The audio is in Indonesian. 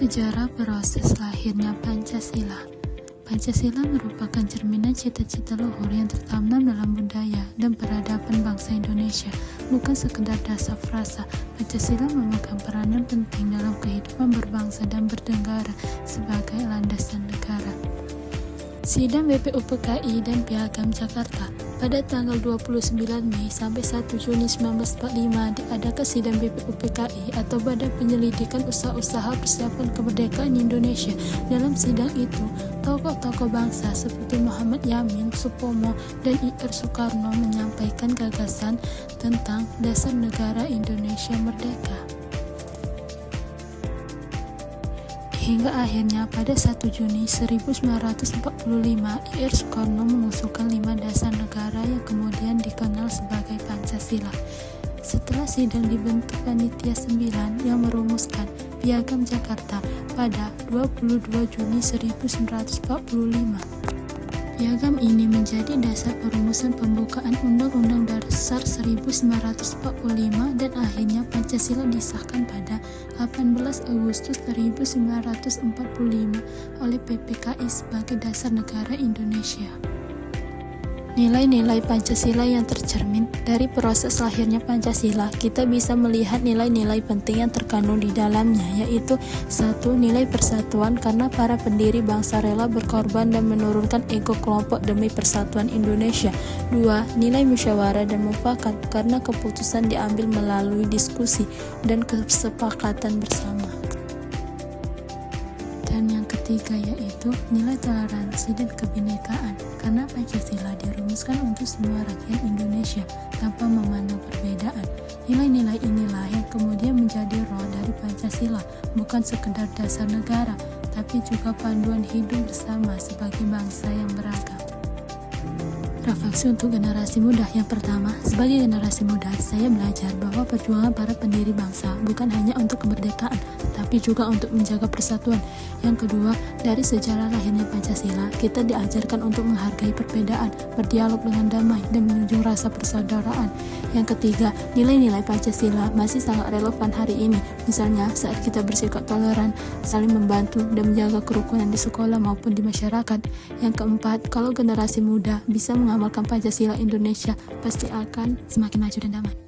Sejarah proses lahirnya Pancasila. Pancasila merupakan cerminan cita-cita luhur yang tertanam dalam budaya dan peradaban bangsa Indonesia. Bukan sekedar dasar frasa, Pancasila memegang peranan penting dalam kehidupan berbangsa dan bernegara sebagai landasan negara. Sidang BPUPKI dan Piagam Jakarta. Pada tanggal 29 Mei sampai 1 Juni 1945 diadakan sidang BPUPKI atau Badan Penyelidikan Usaha-usaha Persiapan Kemerdekaan Indonesia. Dalam sidang itu, tokoh-tokoh bangsa seperti Muhammad Yamin, Supomo, dan Ir Soekarno menyampaikan gagasan tentang dasar negara Indonesia merdeka. Hingga akhirnya pada 1 Juni 1945, Ir Soekarno mengusulkan 5 dasar negara yang kemudian dikenal sebagai Pancasila. Setelah sidang dibentuk Panitia 9 yang merumuskan Piagam Jakarta pada 22 Juni 1945. Piagam ini menjadi dasar perumusan pembukaan Undang-Undang Dasar 1945 dan akhirnya Pancasila disahkan pada 18 Agustus 1945 oleh PPKI sebagai dasar negara Indonesia. Nilai-nilai Pancasila yang tercermin dari proses lahirnya Pancasila, kita bisa melihat nilai-nilai penting yang terkandung di dalamnya, yaitu 1. Nilai persatuan karena para pendiri bangsa rela berkorban dan menurunkan ego kelompok demi persatuan Indonesia. 2. Nilai musyawarah dan mufakat karena keputusan diambil melalui diskusi dan kesepakatan bersama. Dan yang ketiga yaitu nilai toleransi dan kebinekaan karena Pancasila dirumuskan untuk semua rakyat Indonesia tanpa memandang perbedaan. Nilai-nilai inilah yang kemudian menjadi roh dari Pancasila, bukan sekedar dasar negara, tapi juga panduan hidup bersama sebagai bangsa yang beragam. Refleksi untuk generasi muda. Yang pertama, sebagai generasi muda, saya belajar bahwa perjuangan para pendiri bangsa bukan hanya untuk kemerdekaan, tetapi juga untuk menjaga persatuan. Yang kedua, dari sejarah lahirnya Pancasila, kita diajarkan untuk menghargai perbedaan, berdialog dengan damai, dan menunjukkan rasa persaudaraan. Yang ketiga, nilai-nilai Pancasila masih sangat relevan hari ini. Misalnya, saat kita bersikap toleran, saling membantu, dan menjaga kerukunan di sekolah maupun di masyarakat. Yang keempat, kalau generasi muda bisa mengamalkan Pancasila, Indonesia pasti akan semakin maju dan damai.